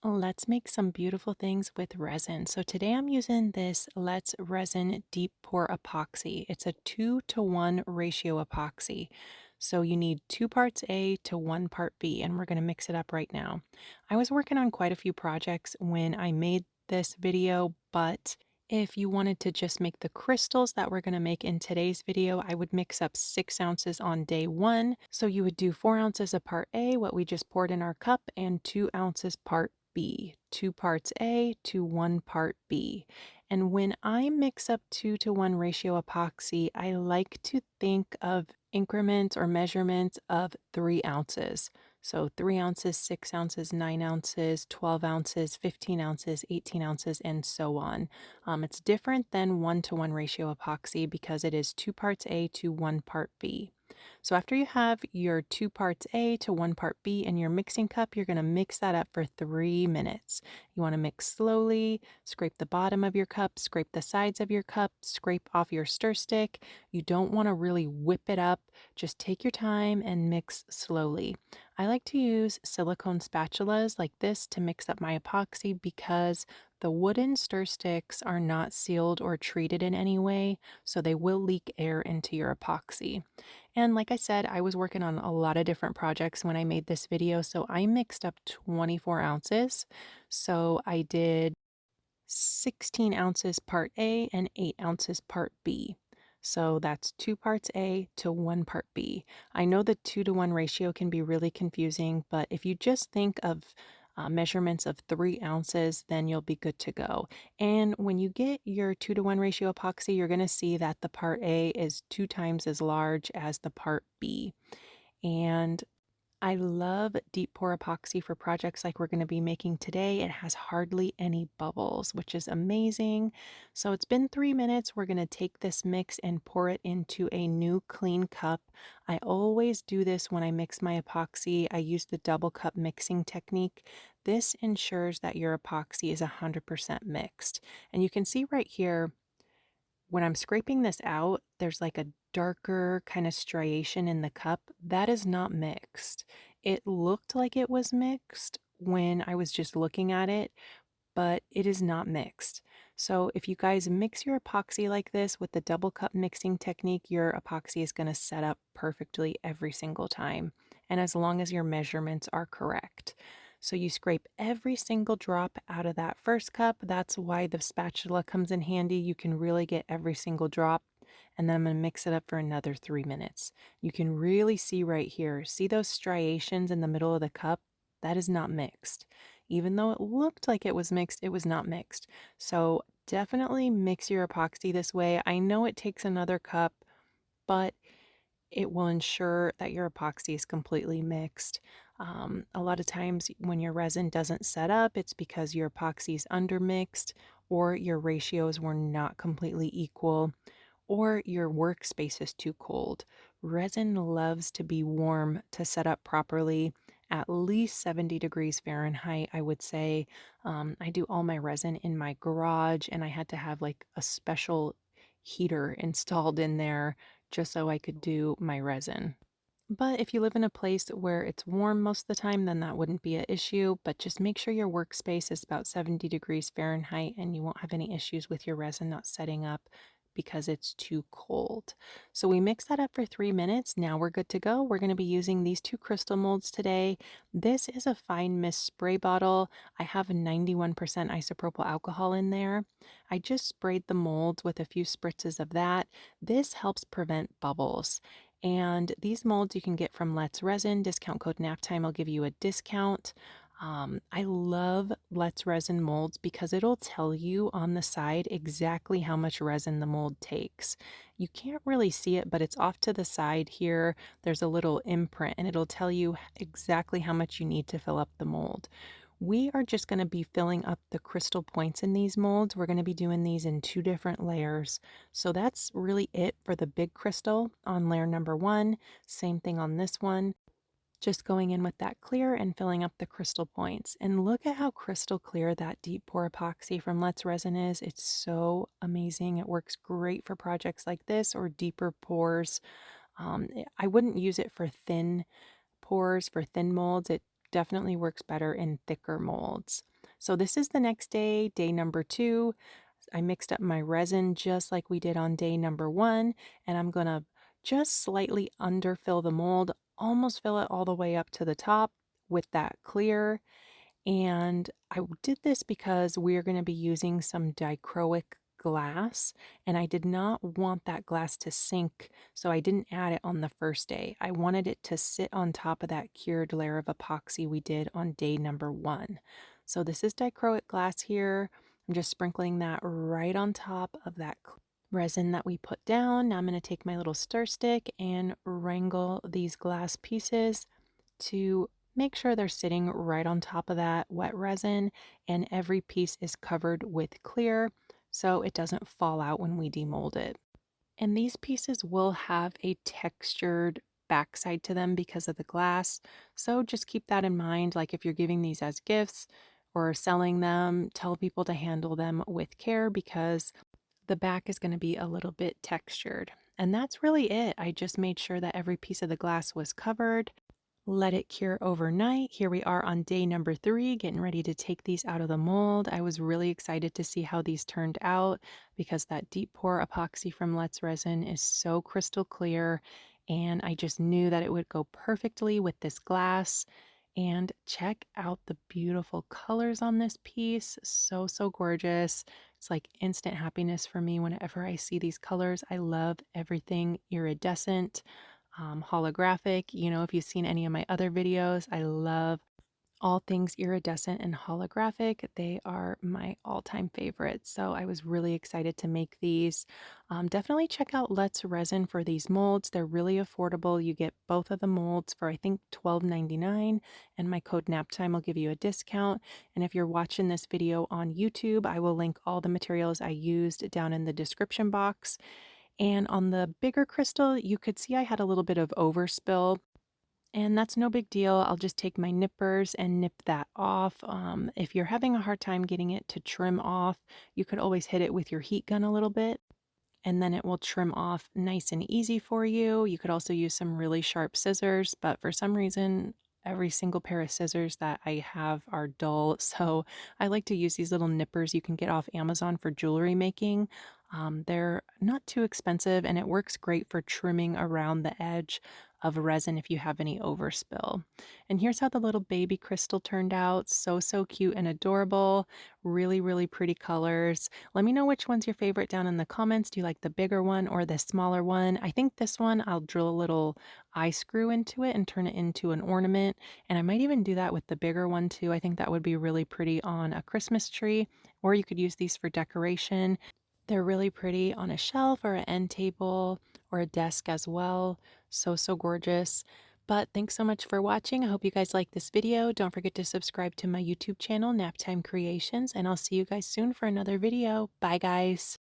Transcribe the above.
Let's make some beautiful things with resin. So today I'm using this Let's Resin Deep Pour Epoxy. It's a 2-to-1 ratio epoxy. So you need 2 parts A to 1 part B, and we're going to mix it up right now. I was working on quite a few projects when I made this video, but if you wanted to just make the crystals that we're going to make in today's video, I would mix up 6 ounces on day 1. So you would do 4 ounces of part A, what we just poured in our cup, and 2 ounces part B, 2 parts A to 1 part B. And when I mix up 2-to-1 ratio epoxy, I like to think of increments or measurements of 3 ounces. So 3 ounces, 6 ounces, 9 ounces, 12 ounces, 15 ounces, 18 ounces, and so on. It's different than 1-to-1 ratio epoxy because it is 2 parts A to 1 part B. So after you have your 2 parts A to 1 part B in your mixing cup, you're going to mix that up for 3 minutes. You want to mix slowly, scrape the bottom of your cup, scrape the sides of your cup, scrape off your stir stick. You don't want to really whip it up. Just take your time and mix slowly. I like to use silicone spatulas like this to mix up my epoxy because the wooden stir sticks are not sealed or treated in any way, so they will leak air into your epoxy. And like I said, I was working on a lot of different projects when I made this video, so I mixed up 24 ounces. So I did 16 ounces part A and 8 ounces part B. So that's 2 parts A to 1 part B. I know the 2-to-1 ratio can be really confusing, but if you just think of measurements of 3 ounces, then you'll be good to go. And when you get your 2-to-1 ratio epoxy, you're going to see that the part A is 2 times as large as the part B. And I love deep pour epoxy for projects like we're going to be making today. It has hardly any bubbles, which is amazing. So it's been 3 minutes. We're going to take this mix and pour it into a new clean cup. I always do this when I mix my epoxy. I use the double cup mixing technique. This ensures that your epoxy is 100% mixed. And you can see right here, when I'm scraping this out, there's like a darker kind of striation in the cup. That is not mixed. It looked like it was mixed when I was just looking at it, but it is not mixed. So if you guys mix your epoxy like this with the double cup mixing technique, your epoxy is going to set up perfectly every single time. And as long as your measurements are correct. So you scrape every single drop out of that first cup. That's why the spatula comes in handy. You can really get every single drop. And then I'm going to mix it up for another 3 minutes. You can really see right here, see those striations in the middle of the cup? That is not mixed. Even though it looked like it was mixed, it was not mixed. So definitely mix your epoxy this way. I know it takes another cup, but it will ensure that your epoxy is completely mixed. A lot of times when your resin doesn't set up, it's because your epoxy is undermixed or your ratios were not completely equal or your workspace is too cold. Resin loves to be warm to set up properly, at least 70 degrees Fahrenheit, I would say. I do all my resin in my garage, and I had to have like a special heater installed in there just so I could do my resin. But if you live in a place where it's warm most of the time, then that wouldn't be an issue. But just make sure your workspace is about 70 degrees Fahrenheit and you won't have any issues with your resin not setting up because it's too cold. So we mix that up for 3 minutes. Now we're good to go. We're going to be using these 2 crystal molds today. This is a fine mist spray bottle. I have 91% isopropyl alcohol in there. I just sprayed the molds with a few spritzes of that. This helps prevent bubbles. And these molds you can get from Let's Resin. Discount code NAPTIME will give you a discount. I love Let's Resin molds because it'll tell you on the side exactly how much resin the mold takes. You can't really see it, but it's off to the side here. There's a little imprint and it'll tell you exactly how much you need to fill up the mold. We are just going to be filling up the crystal points in these molds. We're going to be doing these in 2 different layers. So that's really it for the big crystal on layer number 1. Same thing on this one. Just going in with that clear and filling up the crystal points. And look at how crystal clear that deep pour epoxy from Let's Resin is. It's so amazing. It works great for projects like this or deeper pours. I wouldn't use it for thin pours, for thin molds. It definitely works better in thicker molds. So this is the next day, day number 2. I mixed up my resin just like we did on day number 1, and I'm gonna just slightly underfill the mold, almost fill it all the way up to the top with that clear. And did this because we're going to be using some dichroic glass, and I did not want that glass to sink, so I didn't add it on the first day. I wanted it to sit on top of that cured layer of epoxy we did on day number 1. So this is dichroic glass here. I'm just sprinkling that right on top of that resin that we put down. Now I'm going to take my little stir stick and wrangle these glass pieces to make sure they're sitting right on top of that wet resin, and every piece is covered with clear so it doesn't fall out when we demold it. And these pieces will have a textured backside to them because of the glass, so just keep that in mind. Like if you're giving these as gifts or selling them, tell people to handle them with care because the back is going to be a little bit textured. And that's really it. I just made sure that every piece of the glass was covered. Let it cure overnight. Here we are on day number 3, getting ready to take these out of the mold. I was really excited to see how these turned out because that deep pour epoxy from Let's Resin is so crystal clear, and I just knew that it would go perfectly with this glass. And check out the beautiful colors on this piece. So, so gorgeous. It's like instant happiness for me whenever I see these colors. I love everything iridescent, holographic. You know, if you've seen any of my other videos, I love all things iridescent and holographic. They are my all-time favorites. So I was really excited to make these. Definitely check out Let's Resin for these molds. They're really affordable. You get both of the molds for I think $12.99, and my code NAPTIME will give you a discount. And if you're watching this video on YouTube, I will link all the materials I used down in the description box. And on the bigger crystal, you could see I had a little bit of overspill, and that's no big deal. I'll just take my nippers and nip that off. If you're having a hard time getting it to trim off, you could always hit it with your heat gun a little bit, and then it will trim off nice and easy for you. You could also use some really sharp scissors, but for some reason, every single pair of scissors that I have are dull. So I like to use these little nippers you can get off Amazon for jewelry making. They're not too expensive, and it works great for trimming around the edge of resin if you have any overspill. And here's how the little baby crystal turned out. So, so cute and adorable. Really, really pretty colors. Let me know which one's your favorite down in the comments. Do you like the bigger one or the smaller one? I think this one, I'll drill a little eye screw into it and turn it into an ornament. And I might even do that with the bigger one too. I think that would be really pretty on a Christmas tree, or you could use these for decoration. They're really pretty on a shelf or an end table or a desk as well. So, so gorgeous. But thanks so much for watching. I hope you guys like this video. Don't forget to subscribe to my YouTube channel, Naptime Creations, and I'll see you guys soon for another video. Bye, guys.